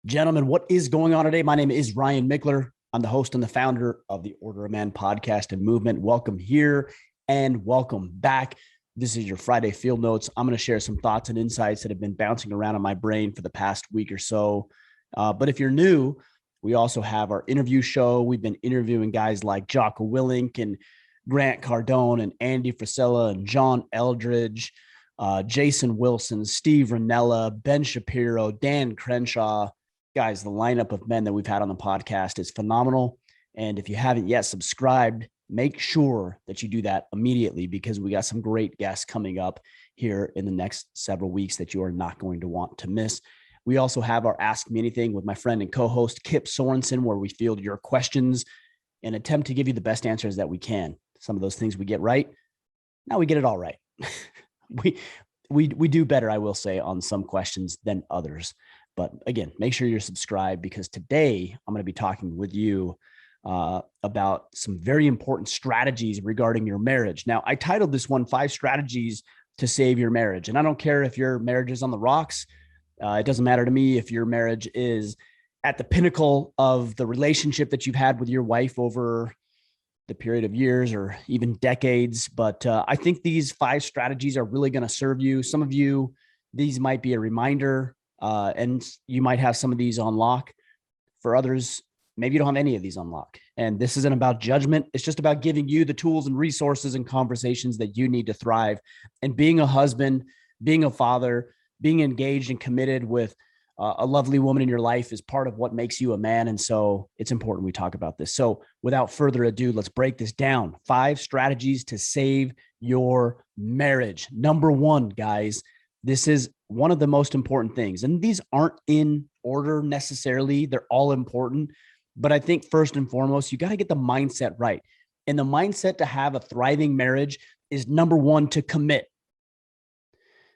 Gentlemen, what is going on today? My name is Ryan Mickler. I'm the host and the founder of the Order of Man podcast and movement. Welcome here and welcome back. This is your Friday Field Notes. I'm going to share some thoughts and insights that have been bouncing around in my brain for the past week or so. But if you're new, we also have our interview show. We've been interviewing guys like Jocko Willink and Grant Cardone and Andy Frisella and John Eldridge, Jason Wilson, Steve Ranella, Ben Shapiro, Dan Crenshaw. Guys, the lineup of men that we've had on the podcast is phenomenal. And if you haven't yet subscribed, make sure that you do that immediately because we got some great guests coming up here in the next several weeks that you are not going to want to miss. We also have our Ask Me Anything with my friend and co-host Kip Sorensen, where we field your questions and attempt to give you the best answers that we can. Some of those things we get right. Now we get it all right. we do better, I will say, on some questions than others. But again, make sure you're subscribed because today I'm going to be talking with you about some very important strategies regarding your marriage. Now, I titled this one 5 Strategies to Save Your Marriage. And I don't care if your marriage is on the rocks. It doesn't matter to me if your marriage is at the pinnacle of the relationship that you've had with your wife over the period of years or even decades. But I think these 5 strategies are really going to serve you. Some of you, these might be a reminder. And you might have some of these on lock. For others, maybe you don't have any of these on lock. And this isn't about judgment. It's just about giving you the tools and resources and conversations that you need to thrive. And being a husband, being a father, being engaged and committed with a lovely woman in your life is part of what makes you a man. And so it's important we talk about this. So without further ado, let's break this down. 5 strategies to save your marriage. Number 1, guys, this is one of the most important things. And these aren't in order necessarily. They're all important. But I think first and foremost, you got to get the mindset right. And the mindset to have a thriving marriage is number 1, to commit.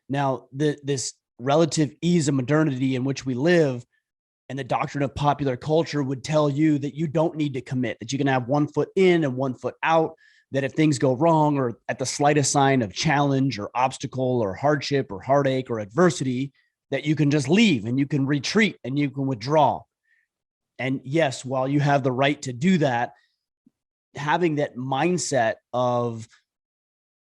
Now, this relative ease of modernity in which we live and the doctrine of popular culture would tell you that you don't need to commit, that you can have 1 foot in and 1 foot out, that if things go wrong or at the slightest sign of challenge or obstacle or hardship or heartache or adversity, that you can just leave and you can retreat and you can withdraw. And yes, while you have the right to do that, having that mindset of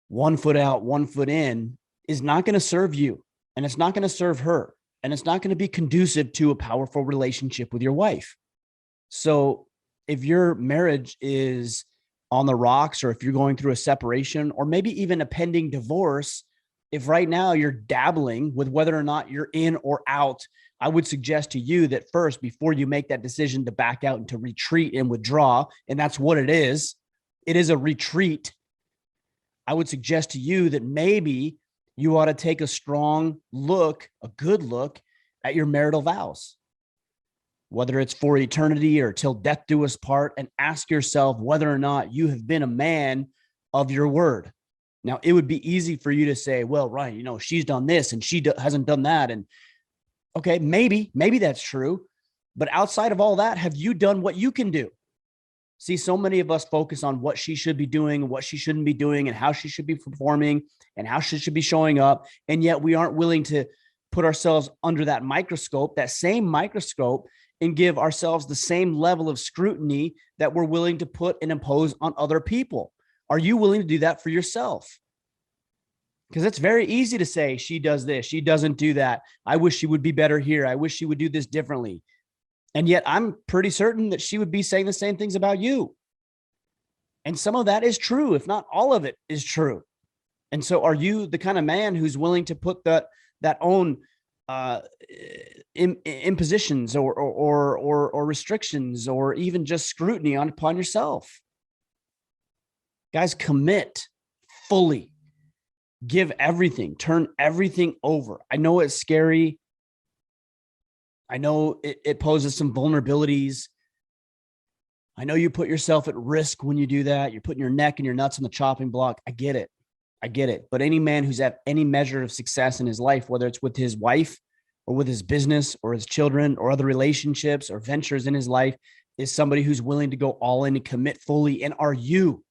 1 foot out, 1 foot in is not going to serve you, and it's not going to serve her, and it's not going to be conducive to a powerful relationship with your wife. So if your marriage is on the rocks, or if you're going through a separation or maybe even a pending divorce, if right now you're dabbling with whether or not you're in or out, I would suggest to you that first, before you make that decision to back out and to retreat and withdraw, and that's what it is a retreat. I would suggest to you that maybe you ought to take a strong look, a good look at your marital vows, whether it's for eternity or till death do us part, and ask yourself whether or not you have been a man of your word. Now, it would be easy for you to say, well, Ryan, she's done this and she hasn't done that. And okay, maybe that's true. But outside of all that, have you done what you can do? See, so many of us focus on what she should be doing and what she shouldn't be doing and how she should be performing and how she should be showing up. And yet we aren't willing to put ourselves under that microscope, that same microscope, and give ourselves the same level of scrutiny that we're willing to put and impose on other people. Are you willing to do that for yourself? Because it's very easy to say, she does this, she doesn't do that. I wish she would be better here. I wish she would do this differently. And yet I'm pretty certain that she would be saying the same things about you. And some of that is true, if not all of it is true. And so are you the kind of man who's willing to put that own impositions or restrictions or even just scrutiny upon yourself? Guys, commit fully. Give everything. Turn everything over. I know it's scary. I know it poses some vulnerabilities. I know you put yourself at risk when you do that. You're putting your neck and your nuts on the chopping block. I get it. But any man who's at any measure of success in his life, whether it's with his wife or with his business or his children or other relationships or ventures in his life, is somebody who's willing to go all in and commit fully. And are you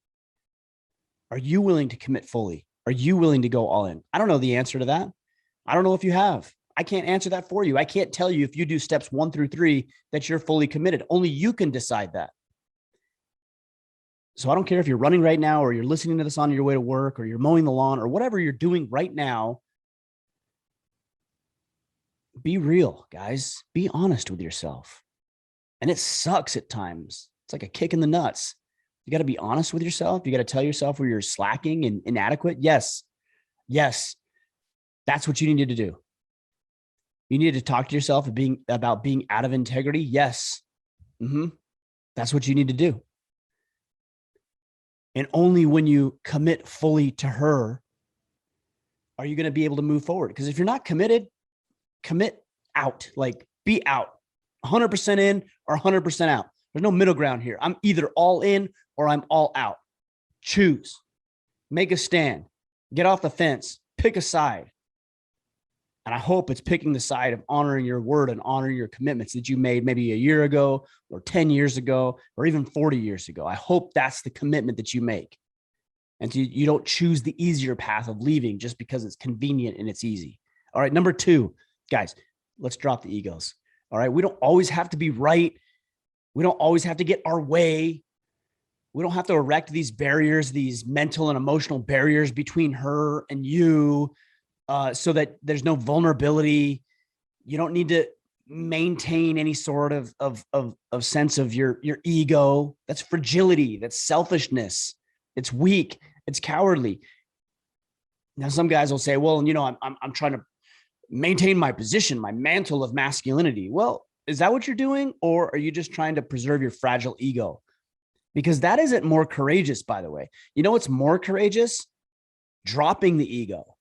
willing to commit fully? Are you willing to go all in? I don't know the answer to that. I don't know if you have. I can't answer that for you. I can't tell you if you do steps 1 through 3 that you're fully committed. Only you can decide that. So I don't care if you're running right now or you're listening to this on your way to work or you're mowing the lawn or whatever you're doing right now. Be real, guys. Be honest with yourself. And it sucks at times. It's like a kick in the nuts. You got to be honest with yourself. You got to tell yourself where you're slacking and inadequate. Yes. That's what you needed to do. You needed to talk to yourself about being out of integrity. Yes. That's what you need to do. And only when you commit fully to her are you going to be able to move forward. Because if you're not committed, commit out, like be out 100% in or 100% out. There's no middle ground here. I'm either all in or I'm all out. Choose, make a stand, get off the fence, pick a side. And I hope it's picking the side of honoring your word and honoring your commitments that you made maybe a year ago or 10 years ago or even 40 years ago. I hope that's the commitment that you make. And so you don't choose the easier path of leaving just because it's convenient and it's easy. All right. Number 2, guys, let's drop the egos. All right. We don't always have to be right. We don't always have to get our way. We don't have to erect these barriers, these mental and emotional barriers between her and you, so that there's no vulnerability. You don't need to maintain any sort of sense of your ego. That's fragility. That's selfishness. It's weak. It's cowardly. Now, some guys will say, well, I'm trying to maintain my position, my mantle of masculinity. Well, is that what you're doing? Or are you just trying to preserve your fragile ego? Because that isn't more courageous, by the way. You know what's more courageous? Dropping the ego.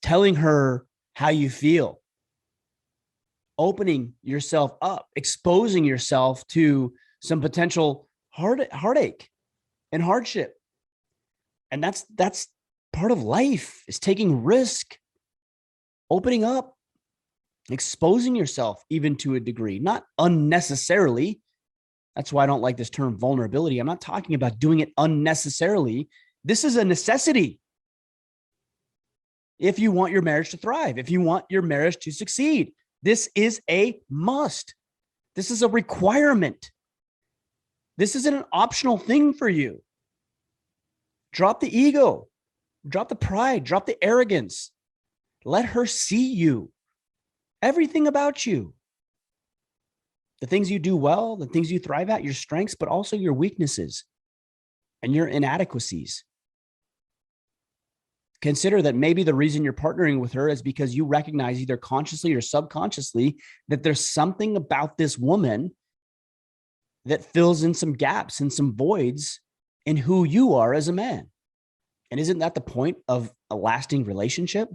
Telling her how you feel. Opening yourself up. Exposing yourself to some potential heartache and hardship. And that's part of life, is taking risk. Opening up, exposing yourself even to a degree, not unnecessarily. That's why I don't like this term vulnerability. I'm not talking about doing it unnecessarily. This is a necessity. If you want your marriage to thrive, if you want your marriage to succeed, this is a must. This is a requirement. This isn't an optional thing for you. Drop the ego, drop the pride, drop the arrogance. Let her see you, everything about you, the things you do well, the things you thrive at, your strengths, but also your weaknesses and your inadequacies. Consider that maybe the reason you're partnering with her is because you recognize either consciously or subconsciously that there's something about this woman that fills in some gaps and some voids in who you are as a man. And isn't that the point of a lasting relationship?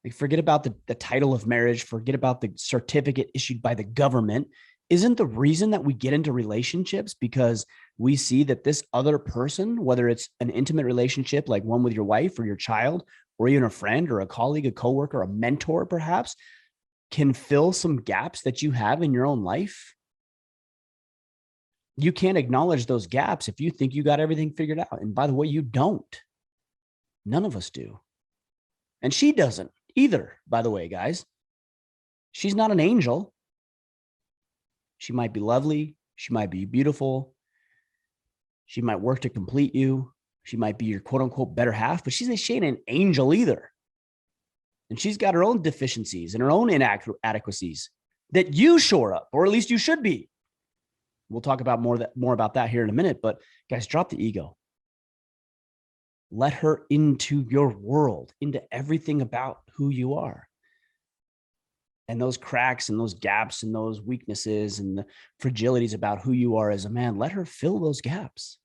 Like, forget about the title of marriage, forget about the certificate issued by the government. Isn't the reason that we get into relationships because we see that this other person, whether it's an intimate relationship like one with your wife or your child, or even a friend or a colleague, a coworker, a mentor perhaps, can fill some gaps that you have in your own life? You can't acknowledge those gaps if you think you got everything figured out. And by the way, you don't. None of us do. And she doesn't either, by the way, guys. She's not an angel. She might be lovely. She might be beautiful. She might work to complete you. She might be your quote unquote better half, but she ain't an angel either. And she's got her own deficiencies and her own inadequacies that you shore up, or at least you should be. We'll talk about more about that here in a minute, but guys, drop the ego. Let her into your world, into everything about who you are. And those cracks and those gaps and those weaknesses and the fragilities about who you are as a man, let her fill those gaps.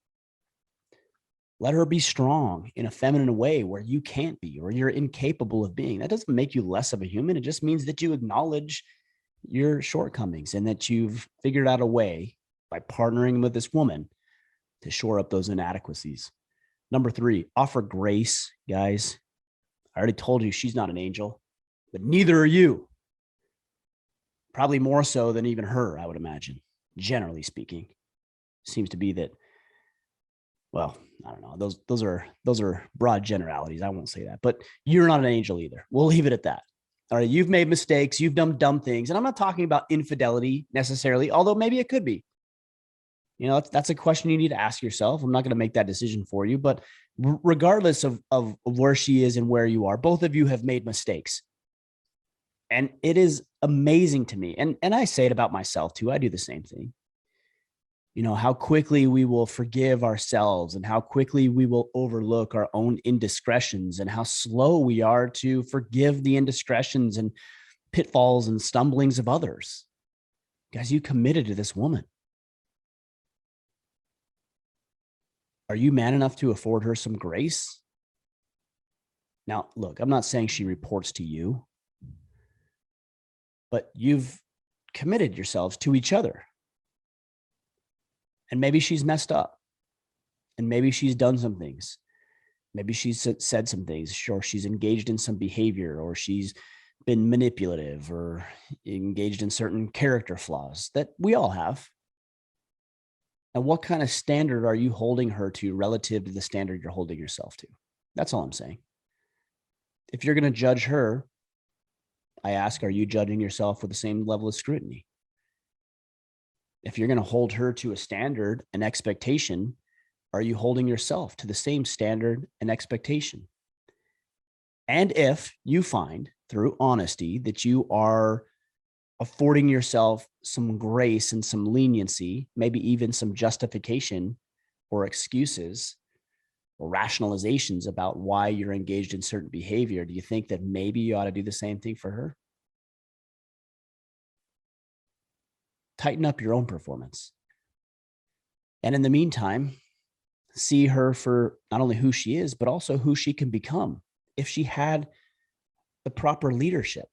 Let her be strong in a feminine way where you can't be, or you're incapable of being. That doesn't make you less of a human. It just means that you acknowledge your shortcomings and that you've figured out a way by partnering with this woman to shore up those inadequacies. Number 3, offer grace, guys. I already told you she's not an angel, but neither are you. Probably more so than even her, I would imagine, generally speaking. Seems to be that, well, I don't know. Those are broad generalities. I won't say that, but you're not an angel either. We'll leave it at that. All right. You've made mistakes. You've done dumb things. And I'm not talking about infidelity necessarily, although maybe it could be. That's a question you need to ask yourself. I'm not going to make that decision for you, but regardless of where she is and where you are, both of you have made mistakes. And it is amazing to me. And I say it about myself too. I do the same thing. How quickly we will forgive ourselves and how quickly we will overlook our own indiscretions and how slow we are to forgive the indiscretions and pitfalls and stumblings of others. Guys, you committed to this woman. Are you man enough to afford her some grace? Now, look, I'm not saying she reports to you, but you've committed yourselves to each other. And maybe she's messed up. And maybe she's done some things. Maybe she's said some things, or she's engaged in some behavior, or she's been manipulative or engaged in certain character flaws that we all have. And what kind of standard are you holding her to relative to the standard you're holding yourself to? That's all I'm saying. If you're going to judge her, I ask, are you judging yourself with the same level of scrutiny? If you're going to hold her to a standard, an expectation, are you holding yourself to the same standard and expectation? And if you find through honesty that you are affording yourself some grace and some leniency, maybe even some justification or excuses or rationalizations about why you're engaged in certain behavior, do you think that maybe you ought to do the same thing for her? Tighten up your own performance. And in the meantime, see her for not only who she is, but also who she can become if she had the proper leadership.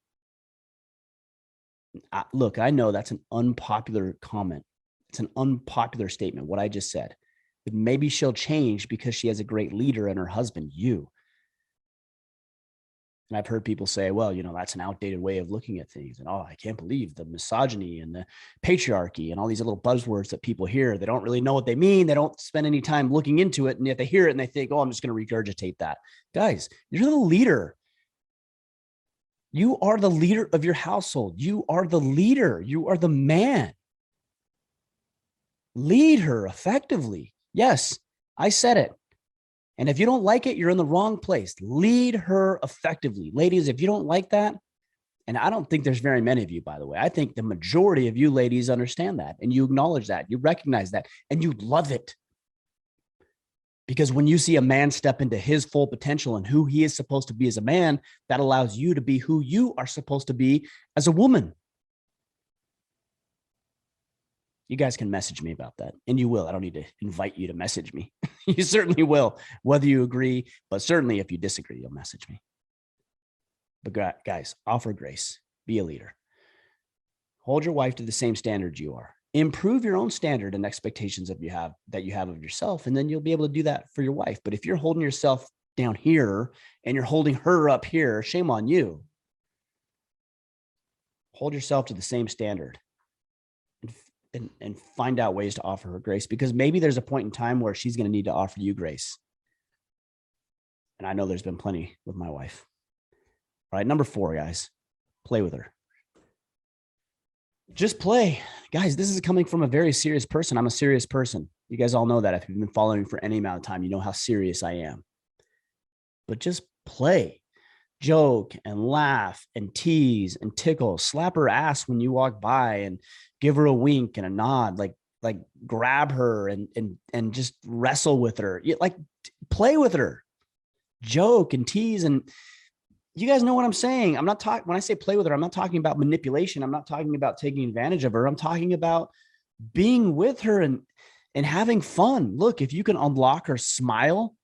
Look, I know that's an unpopular comment. It's an unpopular statement, what I just said. But maybe she'll change because she has a great leader in her husband, you. And I've heard people say, well, that's an outdated way of looking at things. And, I can't believe the misogyny and the patriarchy and all these little buzzwords that people hear. They don't really know what they mean. They don't spend any time looking into it. And yet they hear it and they think, I'm just going to regurgitate that. Guys, you're the leader. You are the leader of your household. You are the leader. You are the man. Lead her effectively. Yes, I said it. And if you don't like it, you're in the wrong place. Lead her effectively. Ladies, if you don't like that, and I don't think there's very many of you, by the way, I think the majority of you ladies understand that and you acknowledge that, you recognize that, and you love it. Because when you see a man step into his full potential and who he is supposed to be as a man, that allows you to be who you are supposed to be as a woman. You guys can message me about that. And you will. I don't need to invite you to message me. You certainly will, whether you agree, but certainly if you disagree, you'll message me. But guys, offer grace. Be a leader. Hold your wife to the same standards you are. Improve your own standard and expectations that you have of yourself, and then you'll be able to do that for your wife. But if you're holding yourself down here and you're holding her up here, shame on you. Hold yourself to the same standard and find out ways to offer her grace, because maybe there's a point in time where she's going to need to offer you grace. And I know there's been plenty with my wife. All right, number 4, guys, play with her. Just play. Guys, this is coming from a very serious person. I'm a serious person. You guys all know that. If you've been following me for any amount of time, you know how serious I am. But just play. Joke and laugh and tease and tickle. Slap her ass when you walk by and give her a wink and a nod. Like grab her and just wrestle with her. Play with her. Joke and tease. And you guys know what I'm saying. I'm not talking, when I say play with her, I'm not talking about manipulation. I'm not talking about taking advantage of her. I'm talking about being with her and having fun. Look, if you can unlock her smile,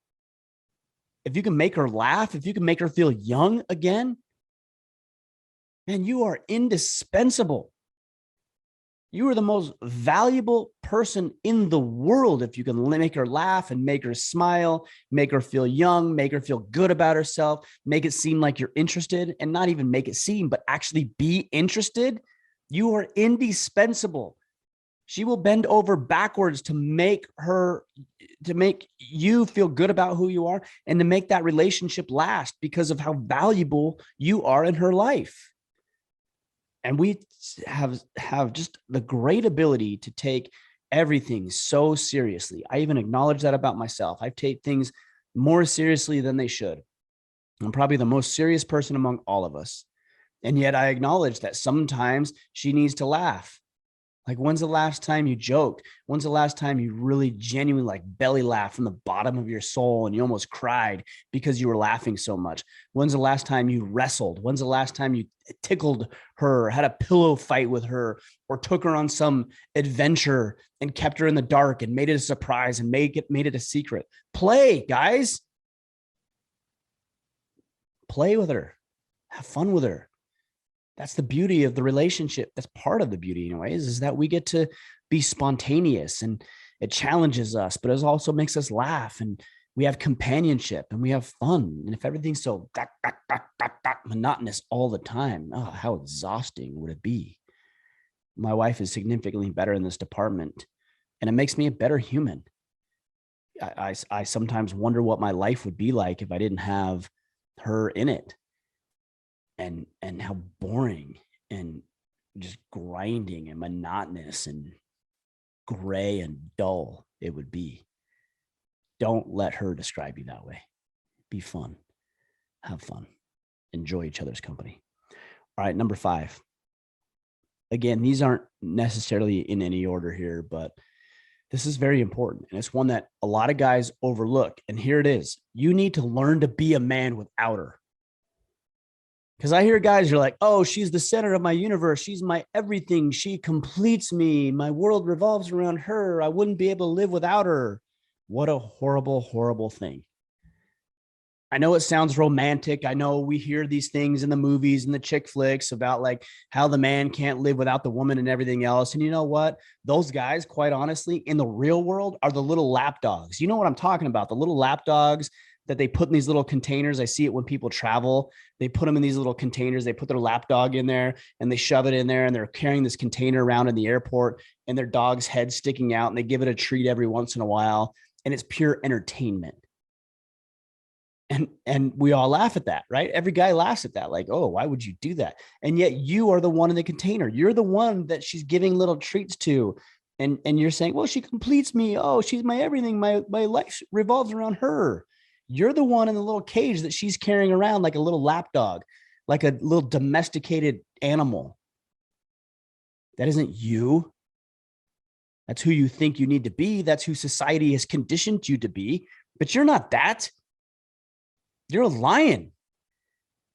if you can make her laugh, if you can make her feel young again, man, you are indispensable. You are the most valuable person in the world if you can make her laugh and make her smile, make her feel young, make her feel good about herself, make it seem like you're interested, and not even make it seem, but actually be interested. You are indispensable. She will bend over backwards to make you feel good about who you are and to make that relationship last because of how valuable you are in her life. And we have just the great ability to take everything so seriously. I even acknowledge that about myself. I take things more seriously than they should. I'm probably the most serious person among all of us. And yet I acknowledge that sometimes she needs to laugh. Like, when's the last time you joked? When's the last time you really genuinely like belly laughed from the bottom of your soul and you almost cried because you were laughing so much? When's the last time you wrestled? When's the last time you tickled her, had a pillow fight with her, or took her on some adventure and kept her in the dark and made it a surprise and made it a secret? Play, guys. Play with her. Have fun with her. That's the beauty of the relationship. That's part of the beauty, anyways, is that we get to be spontaneous and it challenges us, but it also makes us laugh and we have companionship and we have fun. And if everything's so monotonous all the time, oh, how exhausting would it be? My wife is significantly better in this department and it makes me a better human. I sometimes wonder what my life would be like if I didn't have her in it. And how boring and just grinding and monotonous and gray and dull it would be. Don't let her describe you that way. Be fun. Have fun. Enjoy each other's company. All right, number 5. Again, these aren't necessarily in any order here, but this is very important. And it's one that a lot of guys overlook. And here it is. You need to learn to be a man without her. Because I hear guys are like, oh, she's the center of my universe. She's my everything. She completes me. My world revolves around her. I wouldn't be able to live without her. What a horrible, horrible thing. I know it sounds romantic. I know we hear these things in the movies and the chick flicks about like how the man can't live without the woman and everything else. And you know what? Those guys, quite honestly, in the real world are the little lap dogs. You know what I'm talking about? The little lap dogs that they put in these little containers. I see it when people travel. They put them in these little containers. They put their lap dog in there and they shove it in there and they're carrying this container around in the airport and their dog's head sticking out and they give it a treat every once in a while. And it's pure entertainment. And we all laugh at that, right? Every guy laughs at that. Like, oh, why would you do that? And yet you are the one in the container. You're the one that she's giving little treats to. And you're saying, well, she completes me. Oh, she's my everything. My life revolves around her. You're the one in the little cage that she's carrying around like a little lap dog, like a little domesticated animal. That isn't you. That's who you think you need to be. That's who society has conditioned you to be. But you're not that. You're a lion.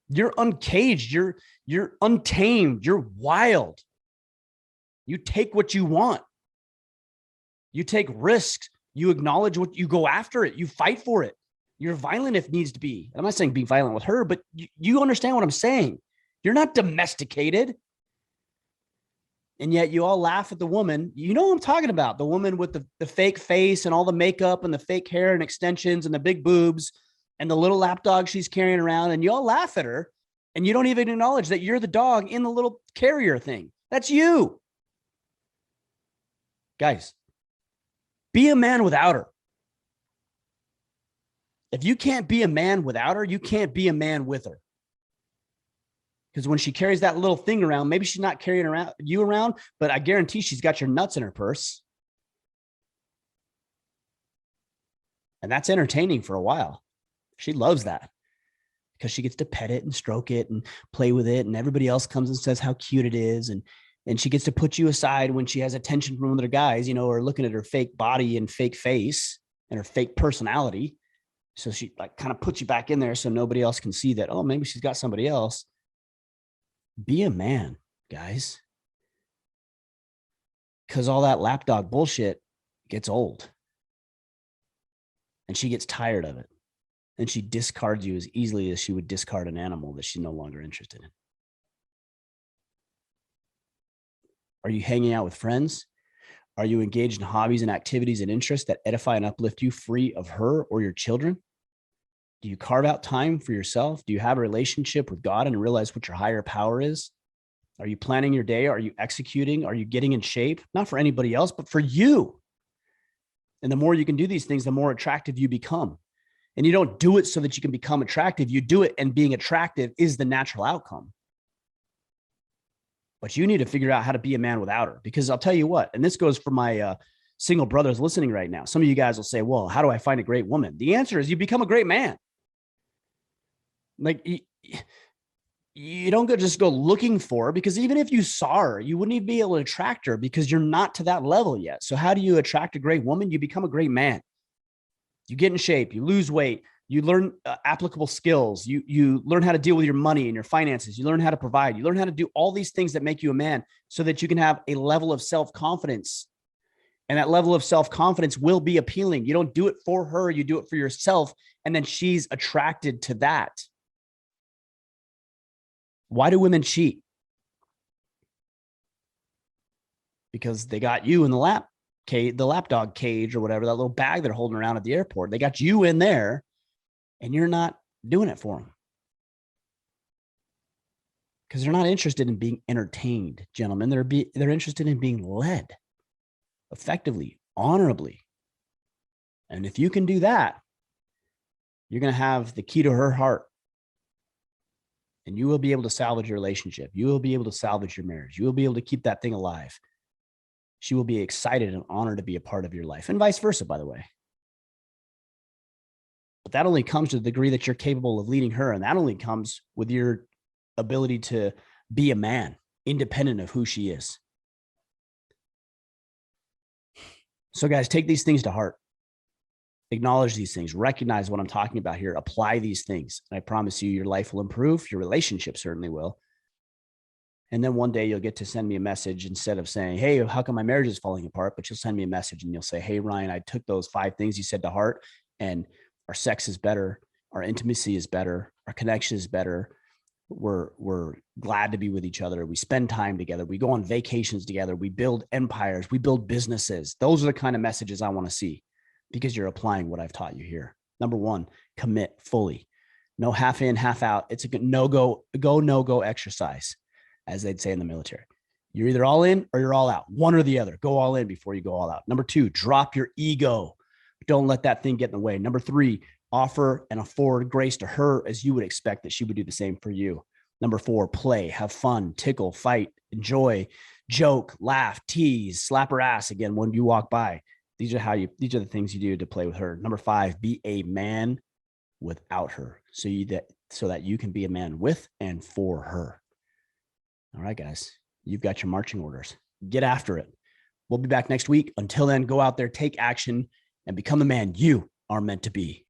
You're uncaged. You're untamed. You're wild. You take what you want. You take risks. You acknowledge what you go after it. You fight for it. You're violent if needs to be. I'm not saying be violent with her, but you understand what I'm saying. You're not domesticated. And yet you all laugh at the woman. You know what I'm talking about. The woman with the fake face and all the makeup and the fake hair and extensions and the big boobs and the little lap dog she's carrying around. And you all laugh at her. And you don't even acknowledge that you're the dog in the little carrier thing. That's you. Guys, be a man without her. If you can't be a man without her, you can't be a man with her. Because when she carries that little thing around, maybe she's not carrying you around, but I guarantee she's got your nuts in her purse. And that's entertaining for a while. She loves that because she gets to pet it and stroke it and play with it. And everybody else comes and says how cute it is. And she gets to put you aside when she has attention from other guys, or looking at her fake body and fake face and her fake personality. So she like kind of puts you back in there so nobody else can see that, oh, maybe she's got somebody else. Be a man, guys. Because all that lapdog bullshit gets old. And she gets tired of it. And she discards you as easily as she would discard an animal that she's no longer interested in. Are you hanging out with friends? Are you engaged in hobbies and activities and interests that edify and uplift you free of her or your children? Do you carve out time for yourself? Do you have a relationship with God and realize what your higher power is? Are you planning your day? Are you executing? Are you getting in shape? Not for anybody else, but for you. And the more you can do these things, the more attractive you become. And you don't do it so that you can become attractive. You do it, and being attractive is the natural outcome. But you need to figure out how to be a man without her. Because I'll tell you what, and this goes for my single brothers listening right now. Some of you guys will say, well, how do I find a great woman? The answer is you become a great man. Like, you don't just go looking for her, because even if you saw her, you wouldn't even be able to attract her because you're not to that level yet. So how do you attract a great woman? You become a great man. You get in shape, you lose weight, you learn applicable skills, you learn how to deal with your money and your finances, you learn how to provide, you learn how to do all these things that make you a man so that you can have a level of self-confidence. And that level of self-confidence will be appealing. You don't do it for her, you do it for yourself, and then she's attracted to that. Why do women cheat? Because they got you in the lapdog cage or whatever, that little bag they're holding around at the airport. They got you in there and you're not doing it for them. Because they're not interested in being entertained, gentlemen. They're interested in being led effectively, honorably. And if you can do that, you're going to have the key to her heart. And you will be able to salvage your relationship. You will be able to salvage your marriage. You will be able to keep that thing alive. She will be excited and honored to be a part of your life, and vice versa, by the way. But that only comes to the degree that you're capable of leading her. And that only comes with your ability to be a man, independent of who she is. So guys, take these things to heart. Acknowledge these things, recognize what I'm talking about here, apply these things. And I promise you, your life will improve. Your relationship certainly will. And then one day you'll get to send me a message instead of saying, hey, how come my marriage is falling apart? But you'll send me a message and you'll say, hey, Ryan, I took those 5 things you said to heart, and our sex is better. Our intimacy is better. Our connection is better. We're glad to be with each other. We spend time together. We go on vacations together. We build empires. We build businesses. Those are the kind of messages I want to see, because you're applying what I've taught you here. Number 1, commit fully. No half in, half out. It's a no-go exercise, as they'd say in the military. You're either all in or you're all out. One or the other. Go all in before you go all out. Number 2, drop your ego. Don't let that thing get in the way. Number 3, offer and afford grace to her as you would expect that she would do the same for you. Number 4, play, have fun, tickle, fight, enjoy, joke, laugh, tease, slap her ass again when you walk by. These are the things you do to play with her. Number 5, be a man without her, so that you can be a man with and for her. All right, guys, you've got your marching orders. Get after it. We'll be back next week. Until then, go out there, take action, and become the man you are meant to be.